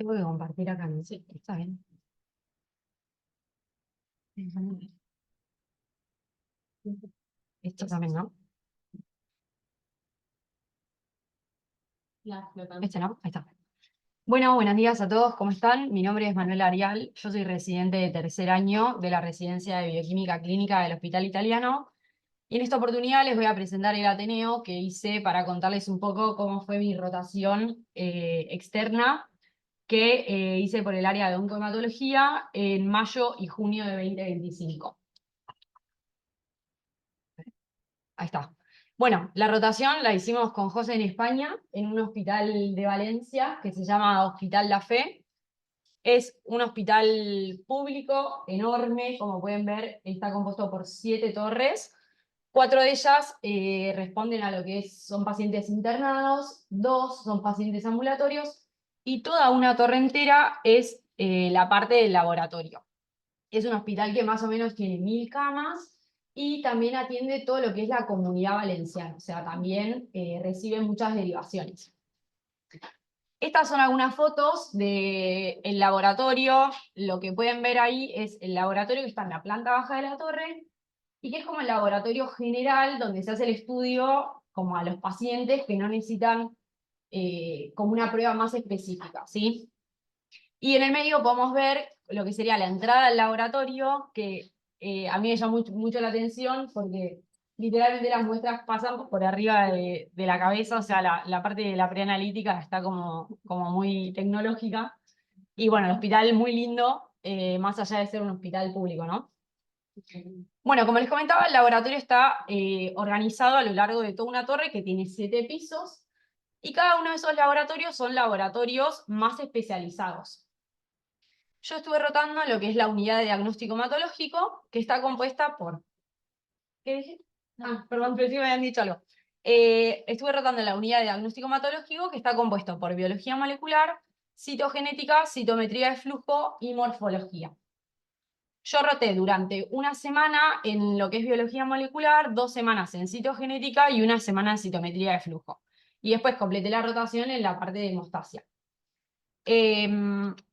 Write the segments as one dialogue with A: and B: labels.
A: Tengo que compartir acá, ¿no? Sí, está bien. Esto también, ¿no? Este no, ahí está. Bueno, buenos días a todos, ¿cómo están? Mi nombre es Manuela Arial, yo soy residente de tercer año de la Residencia de Bioquímica Clínica del Hospital Italiano. Y en esta oportunidad les voy a presentar el Ateneo que hice para contarles un poco cómo fue mi rotación externa que hice por el área de oncohematología en mayo y junio de 2025. Ahí está. Bueno, la rotación la hicimos con José en España, en un hospital de Valencia que se llama Hospital La Fe. Es un hospital público enorme, como pueden ver, está compuesto por 7 torres. 4 de ellas responden a lo que son pacientes internados, 2 son pacientes ambulatorios, y toda una torre entera es la parte del laboratorio. Es un hospital que más o menos tiene 1000 camas y también atiende todo lo que es la Comunidad Valenciana, o sea, también recibe muchas derivaciones. Estas son algunas fotos del laboratorio. Lo que pueden ver ahí es el laboratorio que está en la planta baja de la torre y que es como el laboratorio general donde se hace el estudio como a los pacientes que no necesitan como una prueba más específica, ¿sí? Y en el medio podemos ver lo que sería la entrada al laboratorio, que a mí me llamó mucho la atención porque literalmente las muestras pasan por arriba de la cabeza, o sea, la parte de la preanalítica está como muy tecnológica. Y bueno, el hospital muy lindo, más allá de ser un hospital público, ¿no? Bueno, como les comentaba, el laboratorio está organizado a lo largo de toda una torre que tiene 7 pisos, y cada uno de esos laboratorios son laboratorios más especializados. Yo estuve rotando lo que es la unidad de diagnóstico hematológico, que está compuesta por... ¿Qué dije? Ah, perdón, pensé que me habían dicho algo. Estuve rotando la unidad de diagnóstico hematológico, que está compuesto por biología molecular, citogenética, citometría de flujo y morfología. Yo roté durante una semana en lo que es biología molecular, 2 semanas en citogenética y una semana en citometría de flujo. Y después completé la rotación en la parte de hemostasia.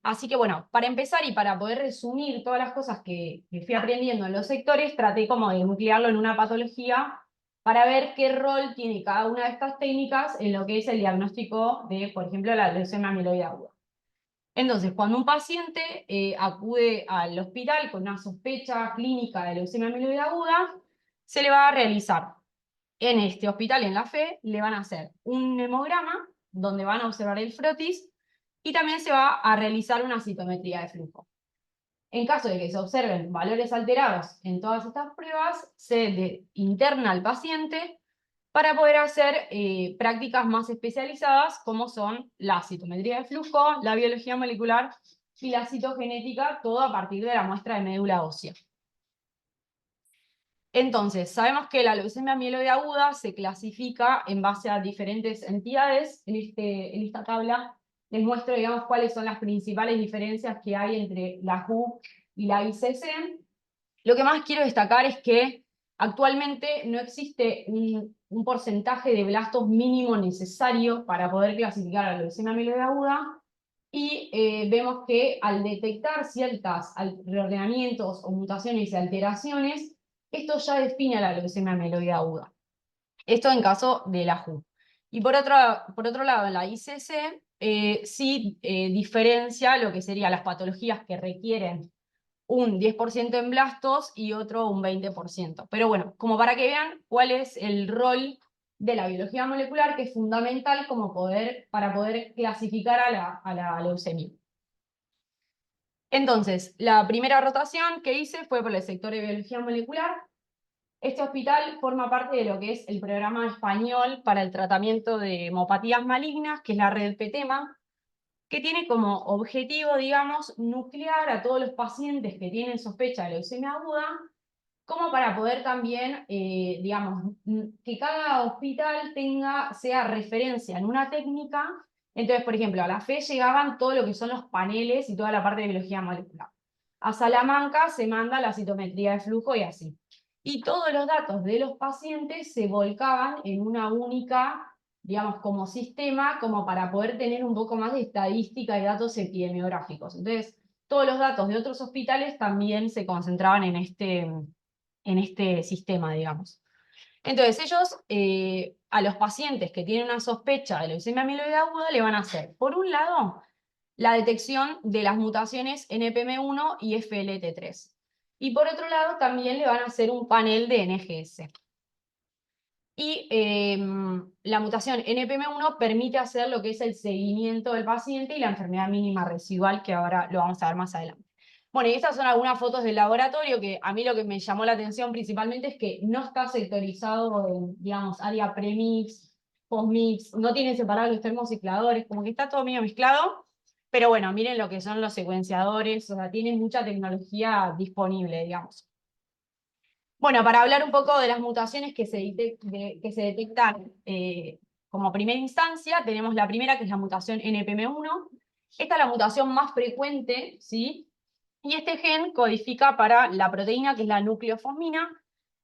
A: Así que bueno, para empezar y para poder resumir todas las cosas que fui aprendiendo en los sectores, traté como de nuclearlo en una patología para ver qué rol tiene cada una de estas técnicas en lo que es el diagnóstico de, por ejemplo, la leucemia amiloide aguda. Entonces, cuando un paciente acude al hospital con una sospecha clínica de leucemia amiloide aguda, se le va a realizar en este hospital, en La Fe, le van a hacer un hemograma donde van a observar el frotis y también se va a realizar una citometría de flujo. En caso de que se observen valores alterados en todas estas pruebas, se interna al paciente para poder hacer prácticas más especializadas como son la citometría de flujo, la biología molecular y la citogenética, todo a partir de la muestra de médula ósea. Entonces, sabemos que la leucemia amiloide aguda se clasifica en base a diferentes entidades. En esta tabla les muestro, digamos, cuáles son las principales diferencias que hay entre la WHO y la ICC. Lo que más quiero destacar es que actualmente no existe un porcentaje de blastos mínimo necesario para poder clasificar a la leucemia amiloide aguda, y vemos que al detectar ciertos reordenamientos o mutaciones y alteraciones, esto ya define a la leucemia amiloide aguda. Esto en caso de la WHO. Y por otro lado, la ICC sí diferencia lo que serían las patologías que requieren un 10% en blastos y otro un 20%. Pero bueno, como para que vean cuál es el rol de la biología molecular, que es fundamental para poder clasificar a la leucemia. Entonces, la primera rotación que hice fue por el sector de biología molecular. Este hospital forma parte de lo que es el programa español para el tratamiento de hemopatías malignas, que es la red PETEMA, que tiene como objetivo, digamos, nuclear a todos los pacientes que tienen sospecha de leucemia aguda, como para poder también, digamos, que cada hospital sea referencia en una técnica. Entonces, por ejemplo, a La Fe llegaban todo lo que son los paneles y toda la parte de biología molecular. A Salamanca se manda la citometría de flujo y así. Y todos los datos de los pacientes se volcaban en una única, digamos, como sistema, como para poder tener un poco más de estadística y datos epidemiográficos. Entonces, todos los datos de otros hospitales también se concentraban en este sistema, digamos. Entonces, ellos a los pacientes que tienen una sospecha de leucemia amiloide aguda le van a hacer, por un lado, la detección de las mutaciones NPM1 y FLT3. Y por otro lado, también le van a hacer un panel de NGS. Y la mutación NPM1 permite hacer lo que es el seguimiento del paciente y la enfermedad mínima residual, que ahora lo vamos a ver más adelante. Bueno, y estas son algunas fotos del laboratorio, que a mí lo que me llamó la atención principalmente es que no está sectorizado en, digamos, área premix, postmix, no tienen separados los termocicladores, como que está todo medio mezclado. Pero bueno, miren lo que son los secuenciadores, o sea, tienen mucha tecnología disponible, digamos. Bueno, para hablar un poco de las mutaciones que se detectan como primera instancia, tenemos la primera, que es la mutación NPM1. Esta es la mutación más frecuente, ¿sí? Y este gen codifica para la proteína, que es la nucleofosmina.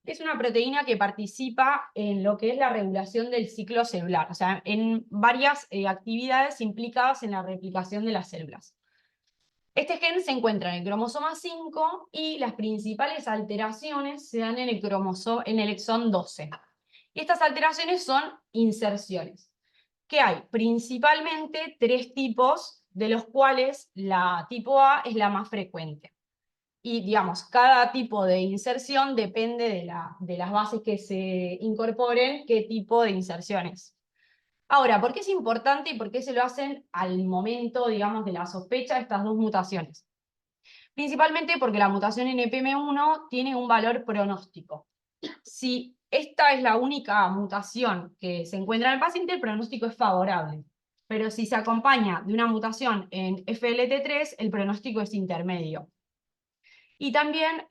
A: Es una proteína que participa en lo que es la regulación del ciclo celular, o sea, en varias actividades implicadas en la replicación de las células. Este gen se encuentra en el cromosoma 5 y las principales alteraciones se dan en el exón 12. Y estas alteraciones son inserciones, que hay principalmente 3 tipos, de los cuales la tipo A es la más frecuente. Y digamos, cada tipo de inserción depende de las bases que se incorporen, qué tipo de inserciones. Ahora, ¿por qué es importante y por qué se lo hacen al momento, digamos, de la sospecha de estas dos mutaciones? Principalmente porque la mutación NPM1 tiene un valor pronóstico. Si esta es la única mutación que se encuentra en el paciente, el pronóstico es favorable. Pero si se acompaña de una mutación en FLT3, el pronóstico es intermedio. Y también,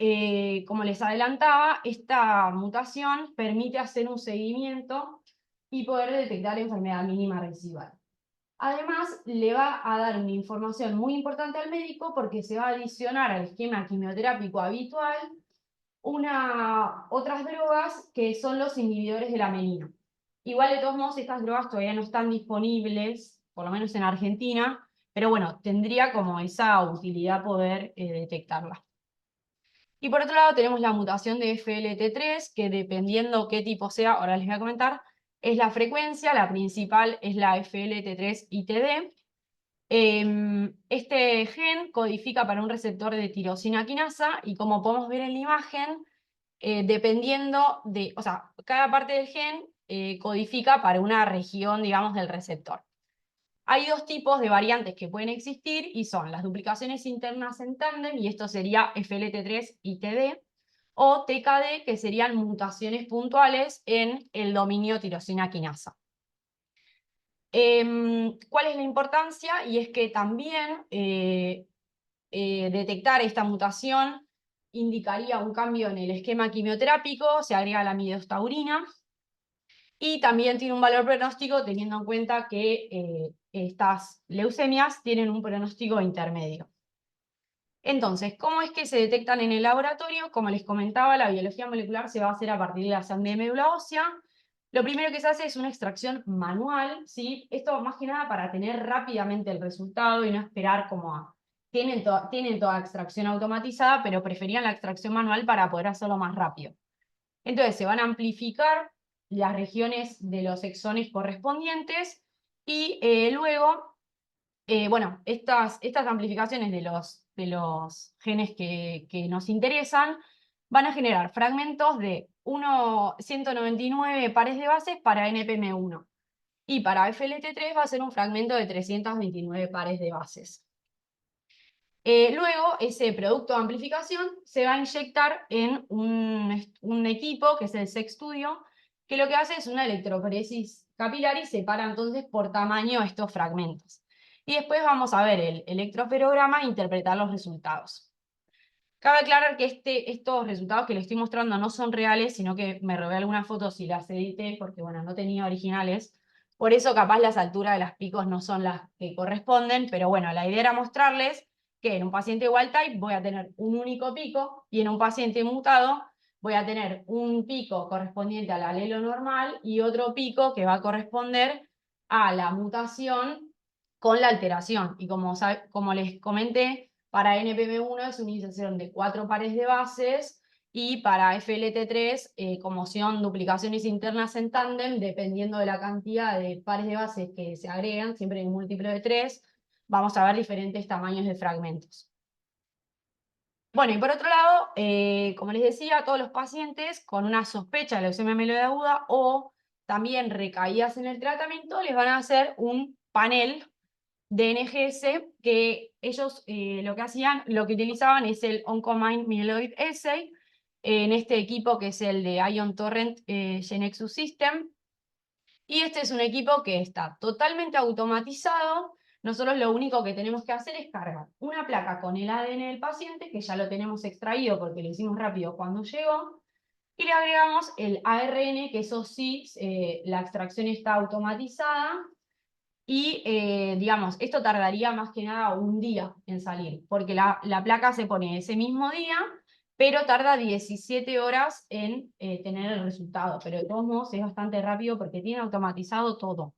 A: como les adelantaba, esta mutación permite hacer un seguimiento y poder detectar la enfermedad mínima residual. Además, le va a dar una información muy importante al médico porque se va a adicionar al esquema quimioterápico habitual otras drogas que son los inhibidores de la melanina. Igual, de todos modos, estas drogas todavía no están disponibles, por lo menos en Argentina, pero bueno, tendría como esa utilidad poder detectarla. Y por otro lado tenemos la mutación de FLT3, que dependiendo qué tipo sea, ahora les voy a comentar, es la frecuencia, la principal es la FLT3-ITD. Este gen codifica para un receptor de tirosina quinasa y como podemos ver en la imagen, dependiendo de, o sea, cada parte del gen codifica para una región, digamos, del receptor. Hay dos tipos de variantes que pueden existir y son las duplicaciones internas en tándem, y esto sería FLT3-ITD, o TKD, que serían mutaciones puntuales en el dominio tirosina quinasa. ¿Cuál es la importancia? Y es que también detectar esta mutación indicaría un cambio en el esquema quimioterápico, se agrega la midostaurina, y también tiene un valor pronóstico teniendo en cuenta que estas leucemias tienen un pronóstico intermedio. Entonces, ¿cómo es que se detectan en el laboratorio? Como les comentaba, la biología molecular se va a hacer a partir de la sangre de médula ósea. Lo primero que se hace es una extracción manual, ¿sí? Esto más que nada para tener rápidamente el resultado y no esperar como a... Tienen toda extracción automatizada, pero preferían la extracción manual para poder hacerlo más rápido. Entonces se van a amplificar las regiones de los exones correspondientes y luego, bueno, estas amplificaciones de los genes que nos interesan van a generar fragmentos de 199 pares de bases para NPM1 y para FLT3 va a ser un fragmento de 329 pares de bases. Luego, ese producto de amplificación se va a inyectar en un equipo, que es el SEXstudio, que lo que hace es una electroforesis capilar y separa entonces por tamaño estos fragmentos. Y después vamos a ver el electroferograma e interpretar los resultados. Cabe aclarar que estos resultados que les estoy mostrando no son reales, sino que me robé algunas fotos y las edité porque, bueno, no tenía originales. Por eso capaz las alturas de las picos no son las que corresponden, pero bueno, la idea era mostrarles que en un paciente wild type voy a tener un único pico y en un paciente mutado voy a tener un pico correspondiente al alelo normal y otro pico que va a corresponder a la mutación con la alteración. Y como les comenté, para NPM1 es una inserción de 4 pares de bases, y para FLT3, como son duplicaciones internas en tándem, dependiendo de la cantidad de pares de bases que se agregan, siempre en múltiplo de 3, vamos a ver diferentes tamaños de fragmentos. Bueno, y por otro lado, como les decía, todos los pacientes con una sospecha de leucemia mieloide aguda o también recaídas en el tratamiento, les van a hacer un panel de NGS que ellos lo que hacían, lo que utilizaban es el Oncomine Myeloid Assay en este equipo que es el de Ion Torrent Genexus System. Y este es un equipo que está totalmente automatizado. Nosotros lo único que tenemos que hacer es cargar una placa con el ADN del paciente, que ya lo tenemos extraído porque lo hicimos rápido cuando llegó, y le agregamos el ARN, que eso sí, la extracción está automatizada, y digamos, esto tardaría más que nada un día en salir, porque la placa se pone ese mismo día, pero tarda 17 horas en tener el resultado. Pero de todos modos es bastante rápido porque tiene automatizado todo.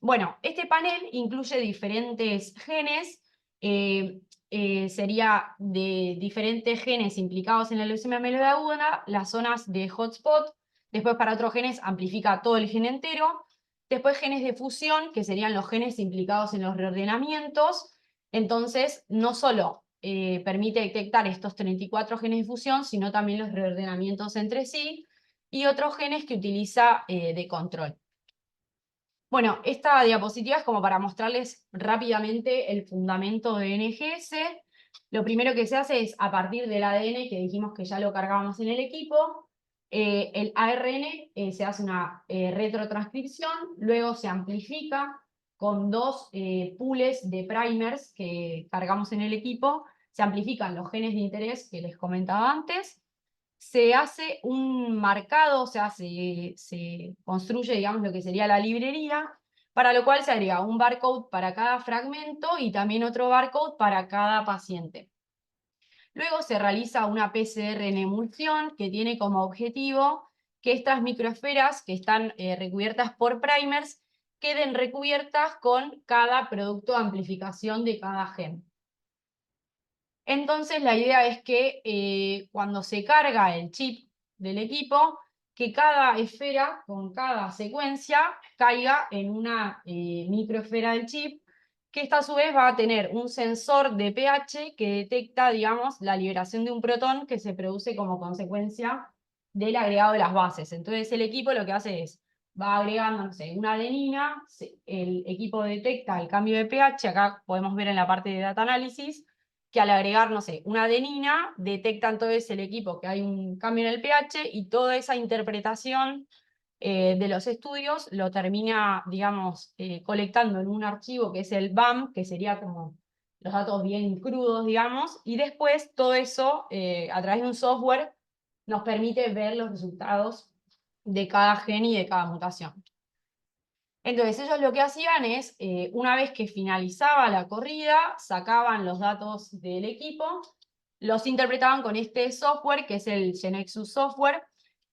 A: Bueno, este panel incluye diferentes genes, sería de diferentes genes implicados en la leucemia mieloide aguda, las zonas de hotspot. Después para otros genes amplifica todo el gen entero. Después genes de fusión, que serían los genes implicados en los reordenamientos. Entonces, no solo permite detectar estos 34 genes de fusión, sino también los reordenamientos entre sí, y otros genes que utiliza de control. Bueno, esta diapositiva es como para mostrarles rápidamente el fundamento de NGS. Lo primero que se hace es, a partir del ADN, que dijimos que ya lo cargábamos en el equipo, el ARN se hace una retrotranscripción, luego se amplifica con 2 pools de primers que cargamos en el equipo, se amplifican los genes de interés que les comentaba antes, se hace un marcado, o sea, se construye, digamos, lo que sería la librería, para lo cual se agrega un barcode para cada fragmento y también otro barcode para cada paciente. Luego se realiza una PCR en emulsión que tiene como objetivo que estas microesferas que están recubiertas por primers queden recubiertas con cada producto de amplificación de cada gen. Entonces la idea es que cuando se carga el chip del equipo, que cada esfera con cada secuencia caiga en una microesfera del chip, que esta a su vez va a tener un sensor de pH que detecta, digamos, la liberación de un protón que se produce como consecuencia del agregado de las bases. Entonces el equipo lo que hace es, va agregando, no sé, una adenina, el equipo detecta el cambio de pH, acá podemos ver en la parte de data análisis, que al agregar, no sé, una adenina, detecta entonces el equipo que hay un cambio en el pH y toda esa interpretación de los estudios lo termina, digamos, colectando en un archivo que es el BAM, que sería como los datos bien crudos, digamos, y después todo eso, a través de un software, nos permite ver los resultados de cada gen y de cada mutación. Entonces ellos lo que hacían es, una vez que finalizaba la corrida, sacaban los datos del equipo, los interpretaban con este software, que es el Genexus Software,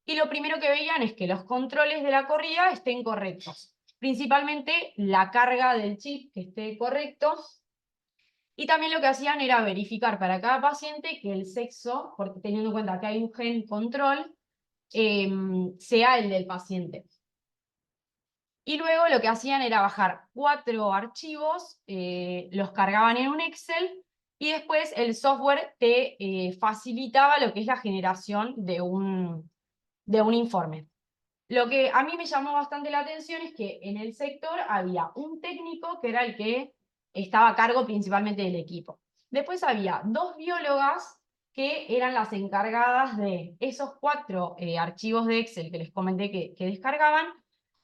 A: y lo primero que veían es que los controles de la corrida estén correctos. Principalmente la carga del chip que esté correcto, y también lo que hacían era verificar para cada paciente que el sexo, porque teniendo en cuenta que hay un gen control, sea el del paciente. Y luego lo que hacían era bajar 4 archivos, los cargaban en un Excel, y después el software te facilitaba lo que es la generación de un informe. Lo que a mí me llamó bastante la atención es que en el sector había un técnico que era el que estaba a cargo principalmente del equipo. Después había 2 biólogas que eran las encargadas de esos 4 archivos de Excel que les comenté que descargaban,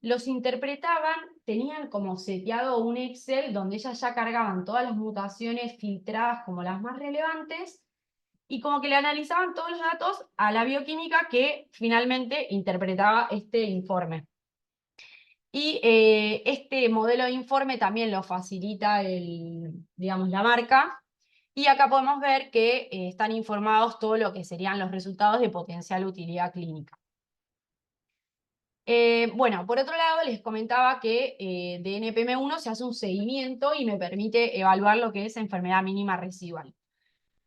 A: los interpretaban, tenían como seteado un Excel donde ellas ya cargaban todas las mutaciones filtradas como las más relevantes, y como que le analizaban todos los datos a la bioquímica que finalmente interpretaba este informe. Y este modelo de informe también lo facilita digamos, la marca, Y acá podemos ver que están informados todo lo que serían los resultados de potencial utilidad clínica. Bueno, por otro lado, les comentaba que de NPM1 se hace un seguimiento y me permite evaluar lo que es enfermedad mínima residual.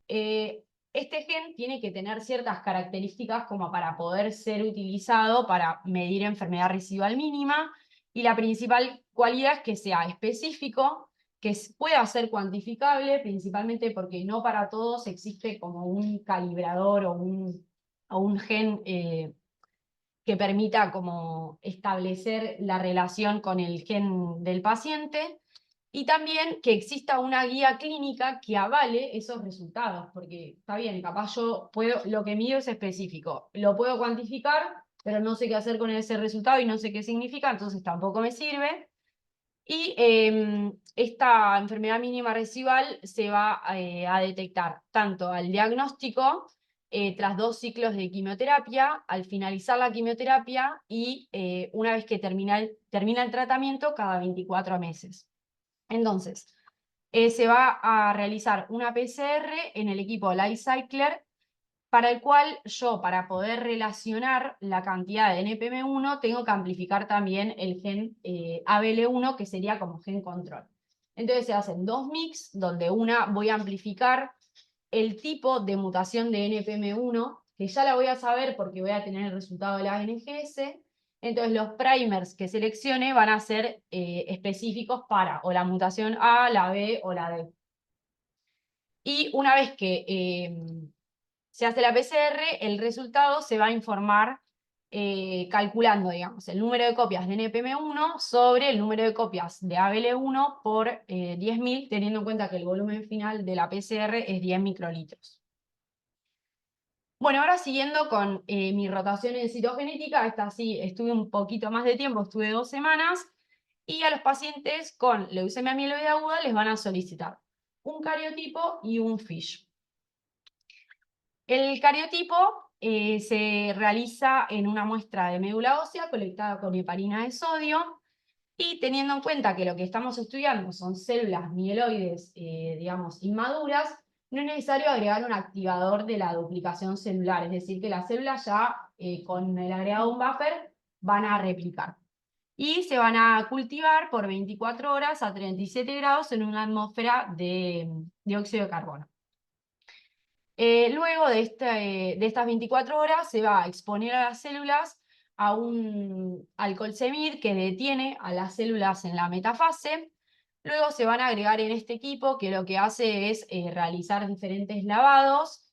A: Este gen tiene que tener ciertas características como para poder ser utilizado para medir enfermedad residual mínima, y la principal cualidad es que sea específico, que pueda ser cuantificable, principalmente porque no para todos existe como un calibrador o un gen que permita como establecer la relación con el gen del paciente, y también que exista una guía clínica que avale esos resultados, porque está bien, capaz yo puedo, lo que mido es específico, lo puedo cuantificar, pero no sé qué hacer con ese resultado y no sé qué significa, entonces tampoco me sirve. Y esta enfermedad mínima residual se va a detectar tanto al diagnóstico, tras 2 ciclos de quimioterapia, al finalizar la quimioterapia y una vez que termina el tratamiento cada 24 meses. Entonces, se va a realizar una PCR en el equipo LightCycler, para el cual yo, para poder relacionar la cantidad de NPM1, tengo que amplificar también el gen ABL1, que sería como gen control. Entonces se hacen 2 mix, donde una voy a amplificar el tipo de mutación de NPM1, que ya la voy a saber porque voy a tener el resultado de la NGS. Entonces los primers que seleccione van a ser específicos para o la mutación A, la B o la D. Y una vez que se hace la PCR, el resultado se va a informar calculando, digamos, el número de copias de NPM1 sobre el número de copias de ABL1 por 10.000, teniendo en cuenta que el volumen final de la PCR es 10 microlitros. Bueno, ahora siguiendo con mi rotación en citogenética, esta sí estuve un poquito más de tiempo, estuve 2 semanas, y a los pacientes con leucemia mieloide aguda les van a solicitar un cariotipo y un FISH. El cariotipo se realiza en una muestra de médula ósea colectada con heparina de sodio, y teniendo en cuenta que lo que estamos estudiando son células mieloides, digamos, inmaduras, no es necesario agregar un activador de la duplicación celular, es decir, que las células ya con el agregado de un buffer van a replicar. Y se van a cultivar por 24 horas a 37 grados en una atmósfera de dióxido de carbono. Luego de estas 24 horas se va a exponer a las células a un alcohol semid que detiene a las células en la metafase. Luego se van a agregar en este equipo, que lo que hace es realizar diferentes lavados.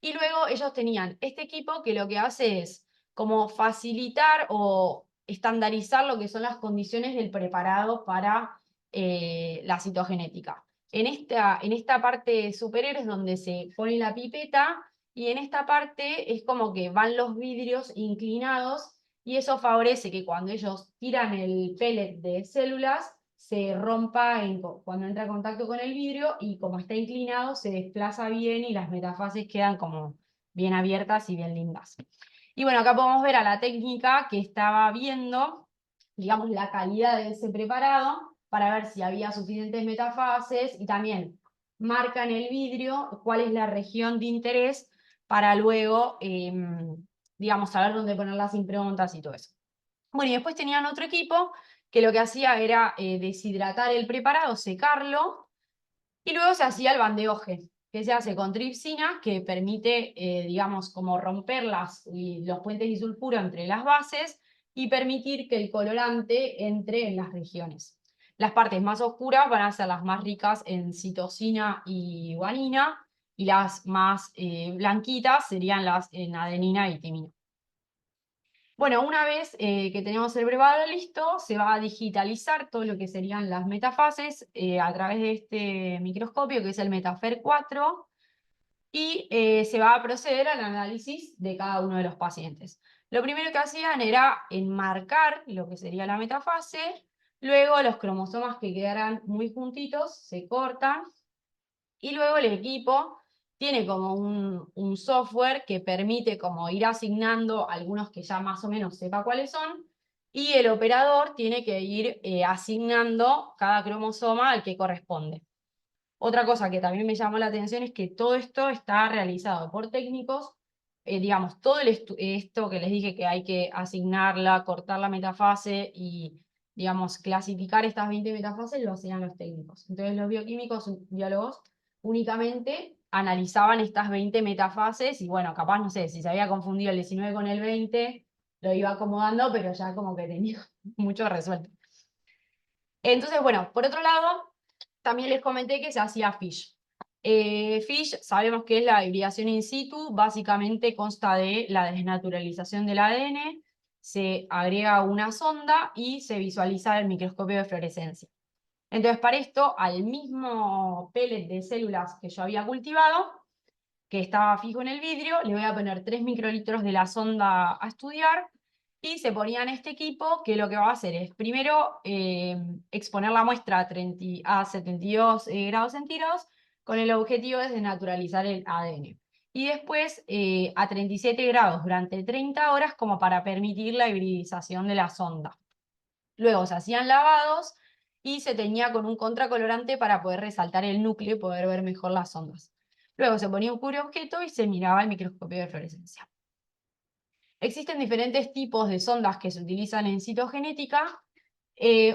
A: Y luego ellos tenían este equipo que lo que hace es como facilitar o estandarizar lo que son las condiciones del preparado para la citogenética. En esta parte superior es donde se pone la pipeta, y en esta parte es como que van los vidrios inclinados, y eso favorece que cuando ellos tiran el pellet de células se rompa cuando entra en contacto con el vidrio, y como está inclinado se desplaza bien y las metafases quedan como bien abiertas y bien lindas. Y bueno, acá podemos ver a la técnica que estaba viendo, digamos, la calidad de ese preparado para ver si había suficientes metafases, y también marca en el vidrio cuál es la región de interés para luego, digamos, saber dónde poner las improntas y todo eso. Bueno, y después tenían otro equipo que lo que hacía era deshidratar el preparado, secarlo, y luego se hacía el bandeoje, que se hace con tripsina, que permite, digamos, como romper los puentes disulfuro entre las bases y permitir que el colorante entre en las regiones. Las partes más oscuras van a ser las más ricas en citosina y guanina, y las más blanquitas serían las en adenina y timina. Bueno, una vez que tenemos el preparado listo, se va a digitalizar todo lo que serían las metafases a través de este microscopio, que es el Metafer 4, y se va a proceder al análisis de cada uno de los pacientes. Lo primero que hacían era enmarcar lo que sería la metafase, luego los cromosomas que quedaran muy juntitos se cortan, y luego el equipo tiene como un software que permite como ir asignando algunos que ya más o menos sepa cuáles son, y el operador tiene que ir asignando cada cromosoma al que corresponde. Otra cosa que también me llamó la atención es que todo esto está realizado por técnicos, digamos, todo esto que les dije que hay que asignarla, cortar la metafase y, digamos, clasificar estas 20 metafases lo hacían los técnicos. Entonces los bioquímicos, biólogos, únicamente analizaban estas 20 metafases y bueno, capaz, no sé, si se había confundido el 19 con el 20, lo iba acomodando, pero ya como que tenía mucho resuelto. Entonces, bueno, por otro lado, también les comenté que se hacía FISH. FISH sabemos que es la hibridación in situ, básicamente consta de la desnaturalización del ADN, se agrega una sonda y se visualiza el microscopio de fluorescencia. Entonces, para esto, al mismo pellet de células que yo había cultivado, que estaba fijo en el vidrio, le voy a poner 3 microlitros de la sonda a estudiar, y se ponía en este equipo que lo que va a hacer es primero exponer la muestra a 72 grados centígrados con el objetivo de desnaturalizar el ADN. Y después a 37 grados durante 30 horas como para permitir la hibridización de la sonda. Luego se hacían lavados y se teñía con un contracolorante para poder resaltar el núcleo y poder ver mejor las ondas. Luego se ponía un cubreobjeto y se miraba el microscopio de fluorescencia. Existen diferentes tipos de sondas que se utilizan en citogenética.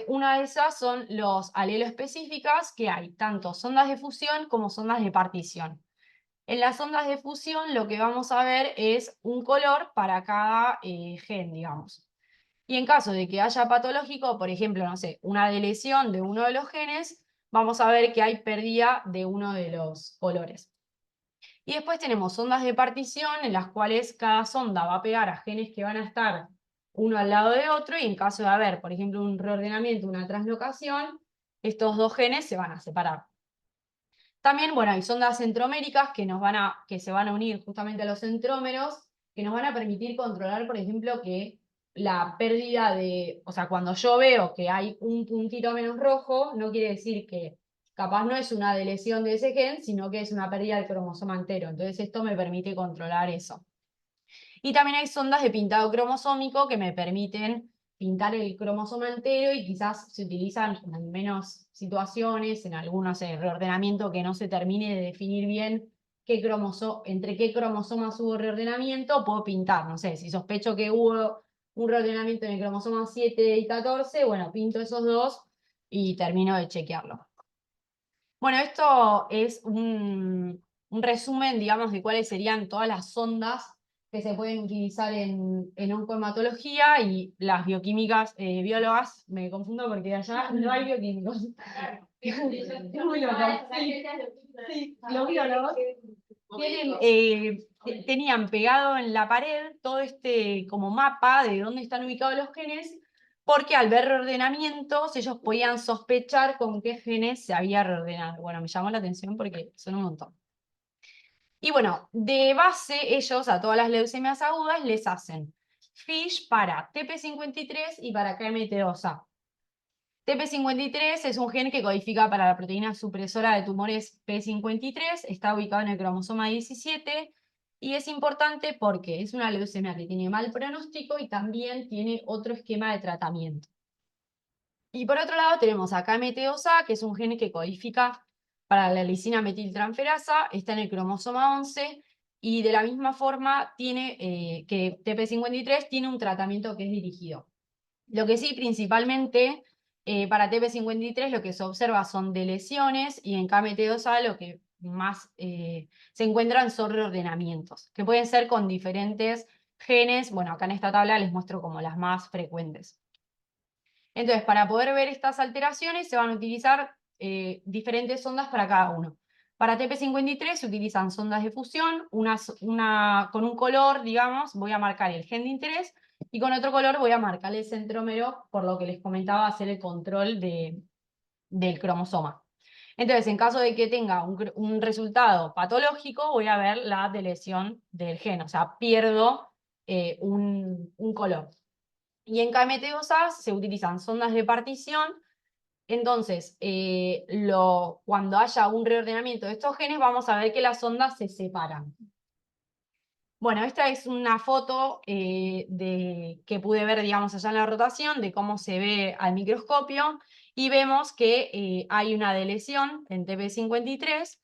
A: Una de esas son los aleloespecíficas, que hay tanto sondas de fusión como sondas de partición. En las ondas de fusión lo que vamos a ver es un color para cada gen, digamos. Y en caso de que haya patológico, por ejemplo, no sé, una deleción de uno de los genes, vamos a ver que hay pérdida de uno de los colores. Y después tenemos sondas de partición en las cuales cada sonda va a pegar a genes que van a estar uno al lado de otro y en caso de haber, por ejemplo, un reordenamiento, una translocación, estos dos genes se van a separar. También, bueno, hay sondas centroméricas que se van a unir justamente a los centrómeros, que nos van a permitir controlar, por ejemplo, que la pérdida de, o sea, cuando yo veo que hay un puntito menos rojo, no quiere decir que capaz no es una deleción de ese gen, sino que es una pérdida del cromosoma entero. Entonces esto me permite controlar eso. Y también hay sondas de pintado cromosómico que me permiten pintar el cromosoma entero y quizás se utilizan en menos situaciones, en algunos reordenamiento que no se termine de definir bien entre qué cromosomas hubo reordenamiento, puedo pintar, no sé, si sospecho que hubo un reordenamiento en el cromosoma 7 y 14, bueno, pinto esos dos y termino de chequearlo. Bueno, esto es un resumen, digamos, de cuáles serían todas las sondas que se pueden utilizar en oncohematología y las bioquímicas, biólogas, me confundo porque allá no hay bioquímicos. Es muy loco. Sí, los biólogos tenían pegado en la pared todo este como mapa de dónde están ubicados los genes, porque al ver reordenamientos ellos podían sospechar con qué genes se había reordenado. Bueno, me llamó la atención porque son un montón. Y bueno, de base ellos a todas las leucemias agudas les hacen FISH para TP53 y para KMT2A. TP53 es un gen que codifica para la proteína supresora de tumores P53, está ubicado en el cromosoma 17 y es importante porque es una leucemia que tiene mal pronóstico y también tiene otro esquema de tratamiento. Y por otro lado tenemos a KMT2A, que es un gen que codifica para la lisina metiltransferasa, está en el cromosoma 11 y de la misma forma tiene que TP53 tiene un tratamiento que es dirigido. Lo que sí, principalmente para TP53 lo que se observa son deleciones y en KMT2A lo que más se encuentran son reordenamientos, que pueden ser con diferentes genes. Bueno, acá en esta tabla les muestro como las más frecuentes. Entonces, para poder ver estas alteraciones se van a utilizar diferentes sondas para cada uno. Para TP53 se utilizan sondas de fusión, con un color, digamos, voy a marcar el gen de interés, y con otro color voy a marcar el centrómero, por lo que les comentaba, hacer el control del cromosoma. Entonces, en caso de que tenga un resultado patológico, voy a ver la deleción del gen, o sea, pierdo un color. Y en KMT2A se utilizan sondas de partición. Entonces, cuando haya un reordenamiento de estos genes, vamos a ver que las sondas se separan. Bueno, esta es una foto que pude ver, digamos, allá en la rotación, de cómo se ve al microscopio. y vemos que hay una deleción en TP53,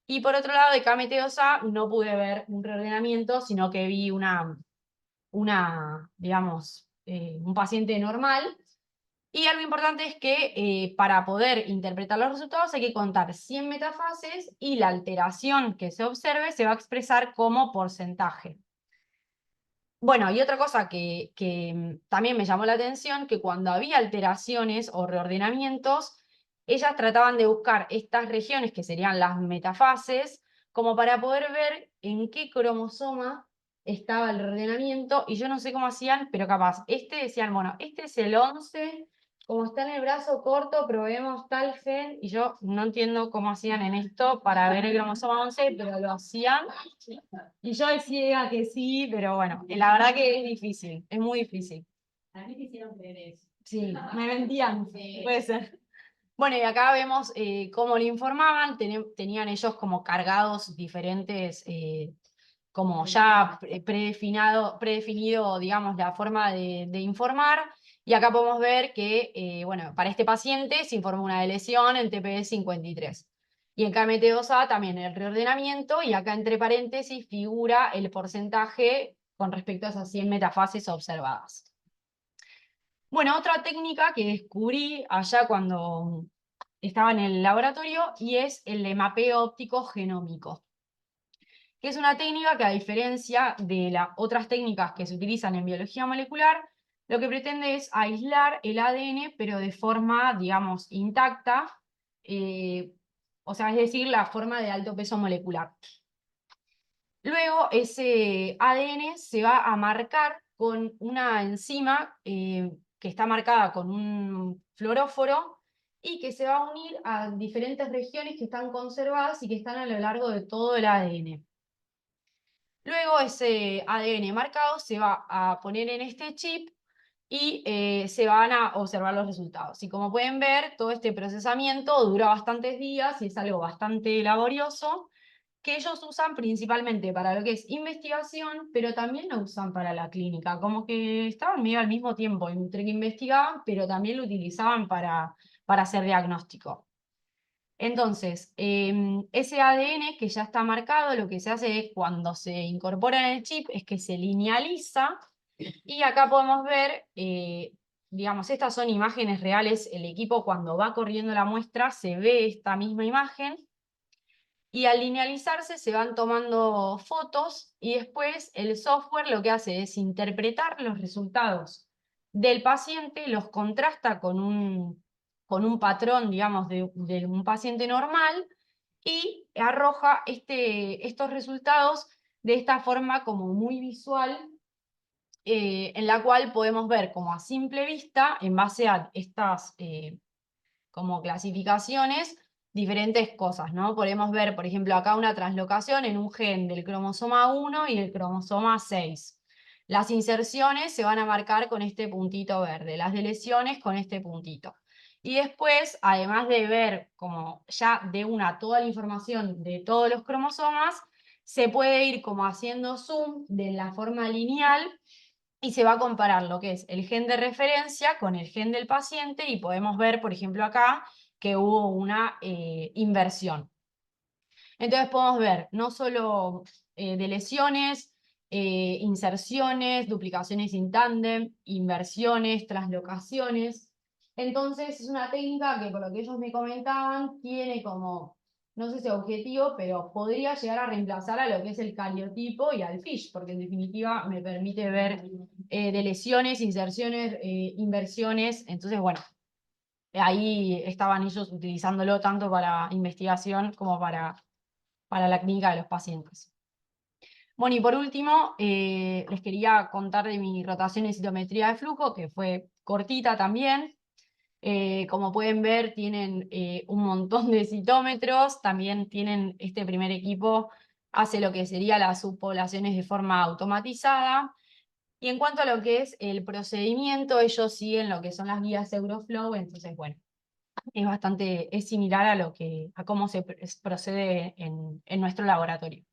A: y por otro lado de KMT2A no pude ver un reordenamiento, sino que vi digamos, un paciente normal. Y algo importante es que para poder interpretar los resultados hay que contar 100 metafases y la alteración que se observe se va a expresar como porcentaje. Bueno, y otra cosa que también me llamó la atención, que cuando había alteraciones o reordenamientos, ellas trataban de buscar estas regiones, que serían las metafases, como para poder ver en qué cromosoma estaba el reordenamiento, y yo no sé cómo hacían, pero capaz, decían, bueno, este es el 11, como está en el brazo corto, probemos tal gen, y yo no entiendo cómo hacían en esto para ver el cromosoma 11, pero lo hacían. Y yo decía que sí, pero bueno, la verdad que es difícil, es muy difícil.
B: A mí me hicieron creer eso.
A: Sí, me mentían,
B: Sí.
A: puede ser. Bueno, y acá vemos cómo le informaban, tenían ellos como cargados diferentes, como ya predefinido, digamos, la forma de informar. Y acá podemos ver que, bueno, para este paciente se informó una lesión en TPD 53. Y en KMT2A también el reordenamiento, y acá entre paréntesis figura el porcentaje con respecto a esas 100 metafases observadas. Bueno, otra técnica que descubrí allá cuando estaba en el laboratorio, y es el de mapeo óptico genómico, que es una técnica que, a diferencia de las otras técnicas que se utilizan en biología molecular, lo que pretende es aislar el ADN, pero de forma, digamos, intacta, o sea, es decir, la forma de alto peso molecular. Luego ese ADN se va a marcar con una enzima que está marcada con un fluoróforo, y que se va a unir a diferentes regiones que están conservadas y que están a lo largo de todo el ADN. Luego ese ADN marcado se va a poner en este chip y se van a observar los resultados. Y como pueden ver, todo este procesamiento dura bastantes días y es algo bastante laborioso, que ellos usan principalmente para lo que es investigación, pero también lo usan para la clínica, como que estaban medio al mismo tiempo, entre que investigaban, pero también lo utilizaban para hacer diagnóstico. Entonces, ese ADN que ya está marcado, lo que se hace es, cuando se incorpora en el chip, es que se linealiza, y acá podemos ver, digamos, estas son imágenes reales, el equipo cuando va corriendo la muestra se ve esta misma imagen, y al linealizarse se van tomando fotos, y después el software lo que hace es interpretar los resultados del paciente, los contrasta con un patrón, digamos, de un paciente normal, y arroja estos resultados de esta forma como muy visual, en la cual podemos ver como a simple vista, en base a estas como clasificaciones, diferentes cosas, ¿no? Podemos ver, por ejemplo, acá una translocación en un gen del cromosoma 1 y el cromosoma 6. Las inserciones se van a marcar con este puntito verde, las deleciones con este puntito. Y después, además de ver como ya de una toda la información de todos los cromosomas, se puede ir como haciendo zoom de la forma lineal, y se va a comparar lo que es el gen de referencia con el gen del paciente, y podemos ver, por ejemplo, acá que hubo una inversión. Entonces podemos ver no solo de lesiones, inserciones, duplicaciones in tándem, inversiones, translocaciones. Entonces es una técnica que, por lo que ellos me comentaban, tiene como, no sé si objetivo, pero podría llegar a reemplazar a lo que es el cariotipo y al FISH, porque en definitiva me permite ver de lesiones, inserciones, inversiones. Entonces, bueno, ahí estaban ellos utilizándolo tanto para investigación como para la clínica de los pacientes. Bueno, y por último, les quería contar de mi rotación en citometría de flujo, que fue cortita también. Como pueden ver, tienen un montón de citómetros, también tienen, este primer equipo hace lo que sería las subpoblaciones de forma automatizada. Y en cuanto a lo que es el procedimiento, ellos siguen lo que son las guías Euroflow, entonces, bueno, es similar a cómo se procede en nuestro laboratorio.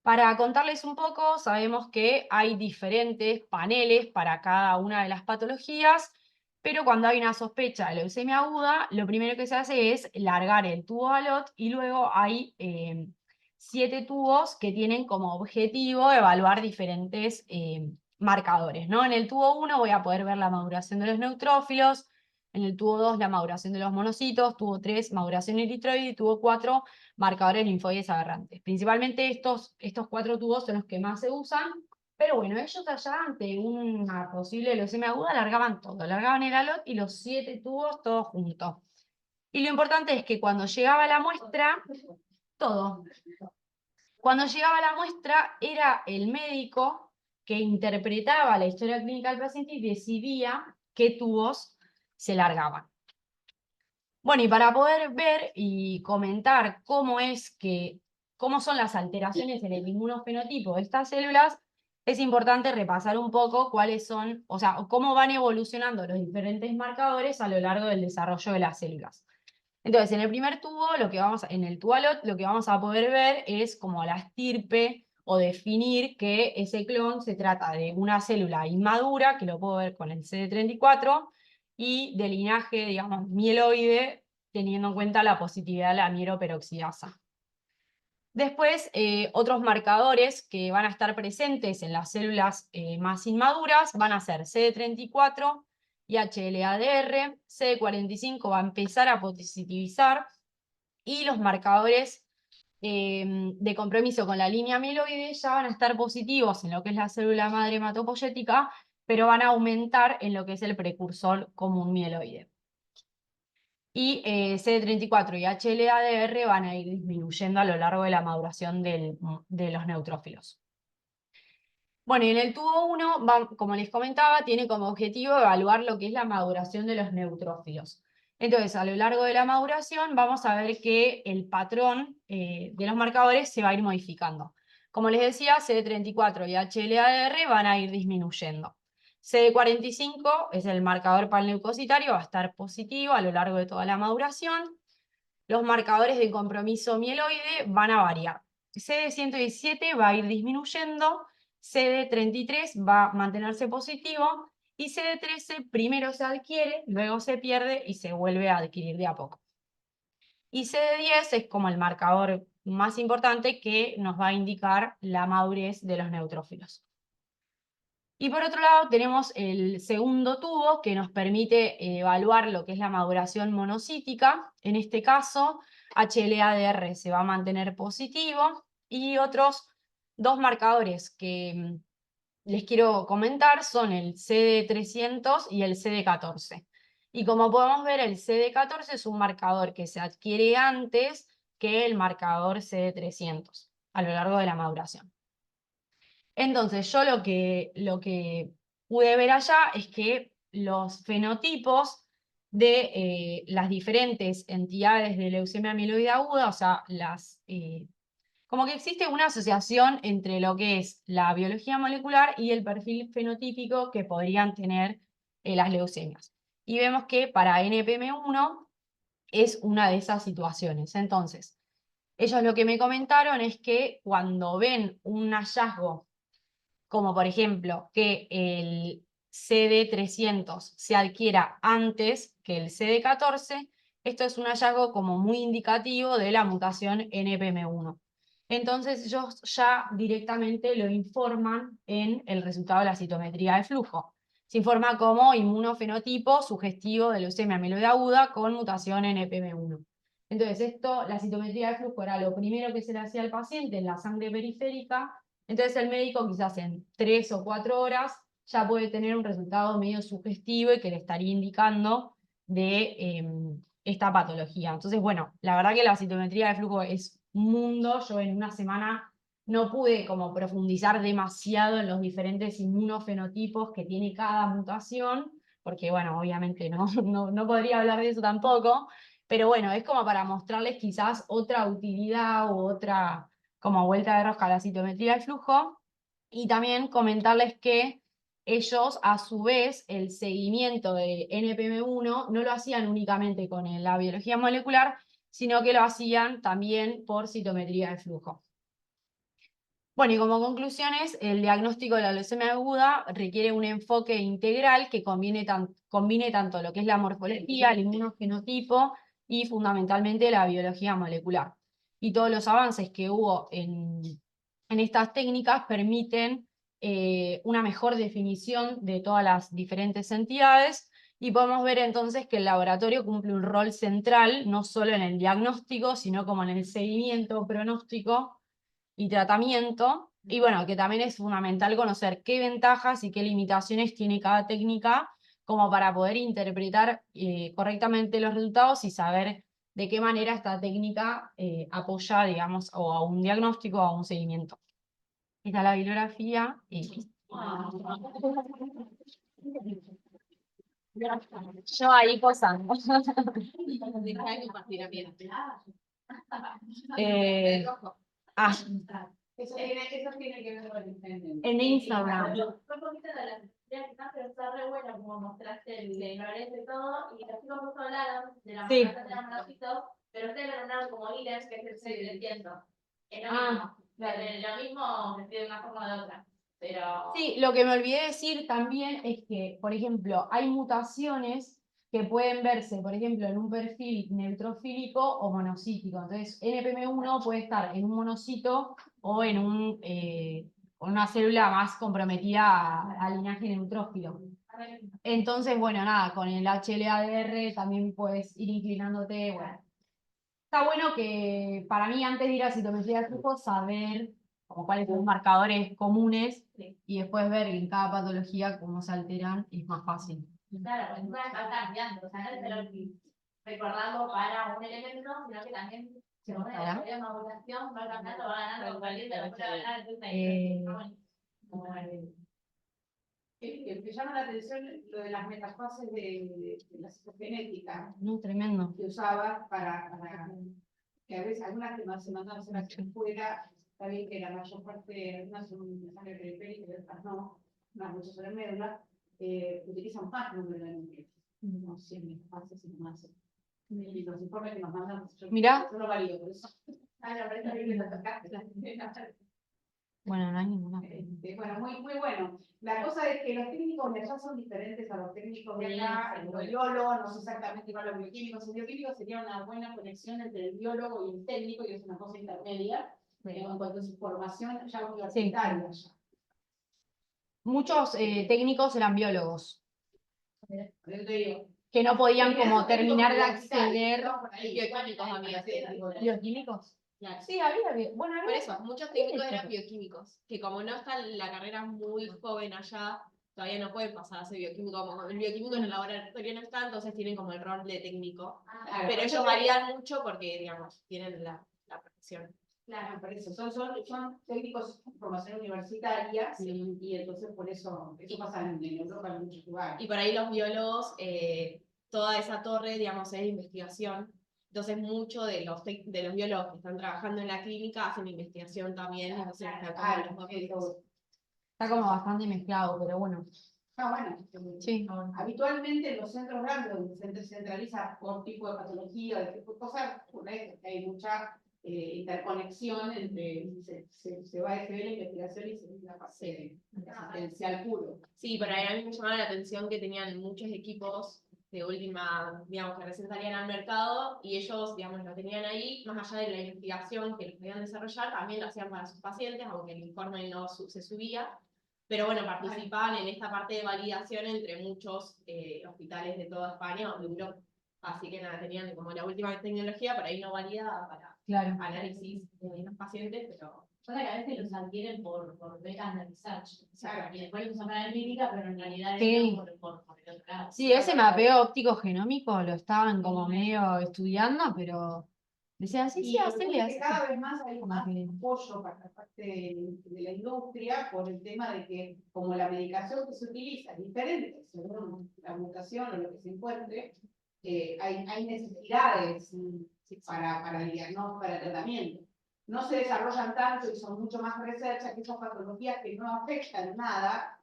A: Para contarles un poco, sabemos que hay diferentes paneles para cada una de las patologías, pero cuando hay una sospecha de leucemia aguda, lo primero que se hace es largar el tubo Alot y luego hay 7 tubos que tienen como objetivo evaluar diferentes marcadores, ¿no? En el tubo 1 voy a poder ver la maduración de los neutrófilos, en el tubo 2 la maduración de los monocitos, tubo 3 maduración eritroide y tubo 4 marcadores linfoides aberrantes. Principalmente estos 4 tubos son los que más se usan, pero bueno, ellos allá ante una posible leucemia aguda largaban todo, largaban el Alot y los 7 tubos todos juntos. Y lo importante es que cuando llegaba la muestra, todo. Cuando llegaba la muestra era el médico que interpretaba la historia clínica del paciente y decidía qué tubos se largaban. Bueno, y para poder ver y comentar cómo son las alteraciones en el inmunofenotipo de estas células, es importante repasar un poco cuáles son, o sea, cómo van evolucionando los diferentes marcadores a lo largo del desarrollo de las células. Entonces, en el primer tubo, en el tubo Alot, lo que vamos a poder ver es como la estirpe o definir que ese clon se trata de una célula inmadura, que lo puedo ver con el CD34, y de linaje, digamos, mieloide, teniendo en cuenta la positividad de la mieloperoxidasa. Después, otros marcadores que van a estar presentes en las células más inmaduras van a ser CD34 y HLA-DR, CD45 va a empezar a positivizar, y los marcadores de compromiso con la línea mieloide ya van a estar positivos en lo que es la célula madre hematopoyética, pero van a aumentar en lo que es el precursor común mieloide. Y CD34 y HLA-DR van a ir disminuyendo a lo largo de la maduración de los neutrófilos. Bueno, y en el tubo 1, como les comentaba, tiene como objetivo evaluar lo que es la maduración de los neutrófilos. Entonces, a lo largo de la maduración vamos a ver que el patrón de los marcadores se va a ir modificando. Como les decía, CD34 y HLA-DR van a ir disminuyendo. CD45 es el marcador panleucocitario, va a estar positivo a lo largo de toda la maduración. Los marcadores de compromiso mieloide van a variar. CD117 va a ir disminuyendo, CD33 va a mantenerse positivo y CD13 primero se adquiere, luego se pierde y se vuelve a adquirir de a poco. Y CD10 es como el marcador más importante que nos va a indicar la madurez de los neutrófilos. Y por otro lado tenemos el segundo tubo que nos permite evaluar lo que es la maduración monocítica. En este caso, HLA-DR se va a mantener positivo y otros 2 marcadores que les quiero comentar son el CD300 y el CD14. Y como podemos ver, el CD14 es un marcador que se adquiere antes que el marcador CD300 a lo largo de la maduración. Entonces, yo lo que pude ver allá es que los fenotipos de las diferentes entidades de leucemia mieloide aguda, o sea, como que existe una asociación entre lo que es la biología molecular y el perfil fenotípico que podrían tener las leucemias. Y vemos que para NPM1 es una de esas situaciones. Entonces, ellos lo que me comentaron es que cuando ven un hallazgo como por ejemplo que el CD300 se adquiera antes que el CD14, esto es un hallazgo como muy indicativo de la mutación NPM1. Entonces ellos ya directamente lo informan en el resultado de la citometría de flujo. Se informa como inmunofenotipo sugestivo de leucemia mieloide aguda con mutación NPM1. Entonces la citometría de flujo era lo primero que se le hacía al paciente en la sangre periférica. Entonces el médico quizás en 3 o 4 horas ya puede tener un resultado medio sugestivo y que le estaría indicando de esta patología. Entonces, bueno, la verdad que la citometría de flujo es un mundo. Yo en una semana no pude como profundizar demasiado en los diferentes inmunofenotipos que tiene cada mutación, porque bueno, obviamente no podría hablar de eso tampoco, pero bueno, es como para mostrarles quizás otra utilidad u otra como vuelta de rosca a la citometría del flujo, y también comentarles que ellos, a su vez, el seguimiento de NPM1 no lo hacían únicamente con la biología molecular, sino que lo hacían también por citometría de flujo. Bueno, y como conclusiones, el diagnóstico de la leucemia aguda requiere un enfoque integral que combine tanto lo que es la morfología, el inmunogenotipo y fundamentalmente la biología molecular. Y todos los avances que hubo en estas técnicas permiten una mejor definición de todas las diferentes entidades y podemos ver entonces que el laboratorio cumple un rol central, no solo en el diagnóstico, sino como en el seguimiento, pronóstico y tratamiento. Y bueno, que también es fundamental conocer qué ventajas y qué limitaciones tiene cada técnica como para poder interpretar correctamente los resultados y saber de qué manera esta técnica apoya, digamos, o a un diagnóstico o a un seguimiento. Esta es la bibliografía y yo ahí posando. Eh, ah,
C: Eso tiene que ver con el intendente.
A: en Instagram.
B: Fue un poquito de la quizás, pero está re bueno como mostraste el florete y todo, y los chicos justo hablaron de la
A: Sí.
B: mostración de los monocitos, pero ustedes lo nombraron como líderes, que es el 6%. Es lo
A: Ah,
B: mismo,
A: claro.
B: lo mismo de una forma o de otra, pero...
A: Sí, lo que me olvidé decir también es que, por ejemplo, hay mutaciones que pueden verse, por ejemplo, en un perfil neutrofílico o monocítico. Entonces, NPM1 puede estar en un monocito o en una célula más comprometida al linaje neutrófilo. Entonces, bueno, nada, con el HLA-DR también puedes ir inclinándote, bueno. Está bueno que para mí antes de ir a citometría de flujo saber como cuáles son los marcadores comunes y después ver en cada patología cómo se alteran y es más fácil.
B: Claro, pues no está cambiando, o sea, no es solo recordarlo para un elemento, sino que también se pone en maduración, va cambiando, va ganando, va ganar,
C: Me llama la atención lo de las metafases de la citogenética
A: No, tremendo.
C: que usaba para que a veces algunas que se mandan a hacer hacia afuera, está bien que la mayor parte, algunas son mensajes periféricos y otras no, muchas son en médula, utilizan más número de núcleos, no 100 metafases y más. Y los informes que nos mandan,
A: Mirá.
C: yo lo valido por eso.
A: Bueno, no hay ninguna.
C: Bueno, muy bueno. La cosa es que los técnicos de allá son diferentes a los técnicos de acá. Los biólogos, no sé exactamente igual los bioquímicos. El bioquímico sería una buena conexión entre el biólogo y el técnico, y es una cosa intermedia, en cuanto a su formación ya universitaria.
A: Sí. Muchos técnicos eran biólogos,
C: Yo te digo,
A: que no podían como terminar de acceder.
D: Bioquímicos había.
A: ¿Bioquímicos?
D: Claro.
A: Sí, había. Bueno,
D: Por
A: había.
D: eso, muchos técnicos eran bioquímicos, que como no está la carrera muy joven allá, todavía no pueden pasar a ser bioquímico, como el bioquímico en el laboratorio no está, entonces tienen como el rol de técnico.
C: Claro,
D: pero ellos varían mucho porque, digamos, tienen la profesión.
C: Claro, por eso, son técnicos de formación universitaria,
D: Sí.
C: y entonces por eso pasa en Europa en muchos lugares.
D: Y por ahí los biólogos, toda esa torre, digamos, es de investigación. Entonces, muchos de los biólogos que están trabajando en la clínica hacen investigación también. Entonces, está como los dos.
A: Está como bastante mezclado, pero bueno.
C: Bueno,
A: Sí.
C: Habitualmente en los centros grandes donde se centraliza por tipo de patología, de tipo de cosas, hay mucha interconexión entre, se va a hacer la investigación y se la parte asistencial puro.
D: Sí, pero a mí me llamaba la atención que tenían muchos equipos de última, digamos, que recién salían al mercado y ellos, digamos, lo tenían ahí, más allá de la investigación que podían desarrollar, también lo hacían para sus pacientes, aunque el informe no se subía. Pero bueno, participaban en esta parte de validación entre muchos hospitales de toda España o de Europa. Así que nada, tenían como la última tecnología, por ahí no validada para análisis de los pacientes, pero...
B: Pasa que a veces los adquieren por becas de research, claro, y después los usan para la clínica, pero en realidad
A: Sí.
B: es por el otro lado.
A: Sí, ese mapeo óptico genómico lo estaban como medio estudiando, pero decían, sí, hacele.
C: Cada vez más hay más apoyo para la parte de la industria por el tema de que, como la medicación que se utiliza es diferente según la mutación o lo que se encuentre, hay necesidades para el diagnóstico, para el tratamiento. No se desarrollan tanto y son mucho más research aquellas patologías que no afectan nada,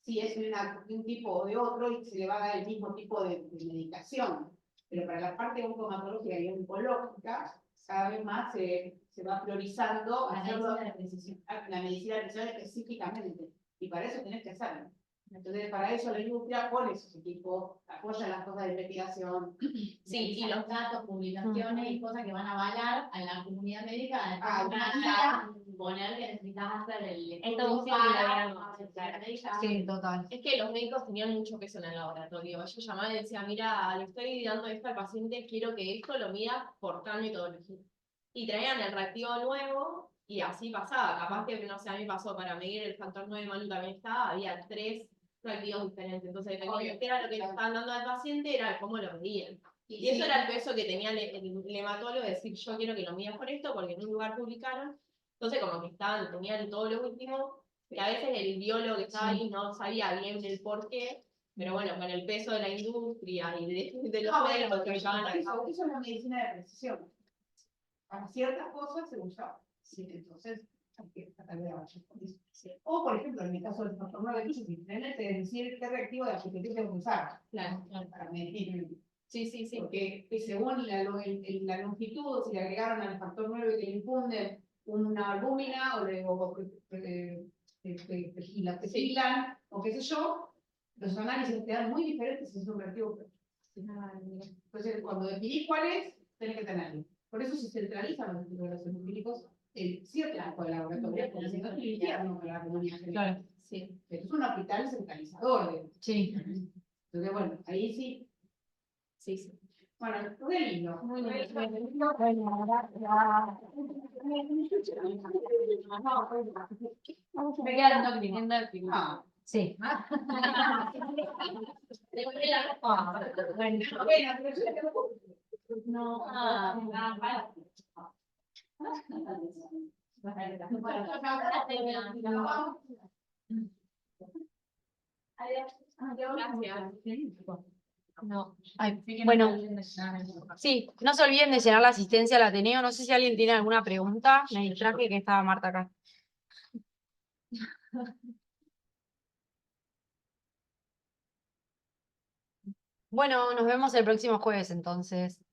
C: si es de un tipo o de otro, y se le va a dar el mismo tipo de medicación. Pero para la parte oncomatológica y oncológica, cada vez más se va priorizando
B: La
C: hacerlo
B: medicina de precisión.
C: la medicina de precisión específicamente, y para eso tenés que hacerlo. Entonces, para eso la industria pone esos equipos, apoya las cosas de investigación.
B: Sí, y los datos, publicaciones y cosas que van a avalar a la comunidad médica
C: Ah,
B: para poner que necesitas hacer el
D: Esto
B: estudio
D: para
B: médica.
A: Sí, total.
D: Es que los médicos tenían mucho peso en el laboratorio. Yo llamaba y decía, mira, le estoy dando esto al paciente, quiero que esto lo mida por tal metodología. Y traían el reactivo nuevo y así pasaba. Capaz que, no sé, a mí pasó para medir el factor 9 Manu también estaba, había 3 reactivos diferentes. Entonces, dependiendo de qué era lo que le estaban dando al paciente, era cómo lo medían. Y eso era el peso que tenía el hematólogo, de decir, yo quiero que lo midas por esto, porque en un lugar publicaron. Entonces, como que tenían todo lo último, que a veces el biólogo que estaba ahí no sabía bien el por qué, pero bueno, con el peso de la industria y de los médicos que llevaban a
C: Eso es la medicina de precisión. Para ciertas cosas se usa. Sí, entonces, hay que tratar de avanzar con eso. O, por ejemplo, en el caso del factor 9, si tenés que decir qué reactivo de arquitectura tengo que usar.
D: Claro.
C: Para medir.
D: Sí.
C: Porque según la longitud, si le agregaron al factor 9 que le infunden una albúmina y la tequilan, o qué sé yo, los análisis te dan muy diferentes si es un reactivo. Entonces, cuando definís cuál es, tenés que tenerlo. Por eso se centralizan los estudios de los científicos en cierto tipo de laboratorio, porque si no es el infierno para la comunidad general.
A: Claro.
D: Sí.
C: Esto es un hospital centralizador.
A: Sí.
C: Entonces, bueno, ahí sí.
D: Sí.
C: Bueno, re lindo.
D: Muy lindo.
A: Me queda el toque.
C: Ah.
A: Sí.
C: Bueno, pero yo te lo
B: No,
A: No. Ay, bueno, sí, no se olviden de llenar la asistencia al Ateneo. No sé si alguien tiene alguna pregunta. Me distraje que estaba Marta acá. Bueno, nos vemos el próximo jueves entonces.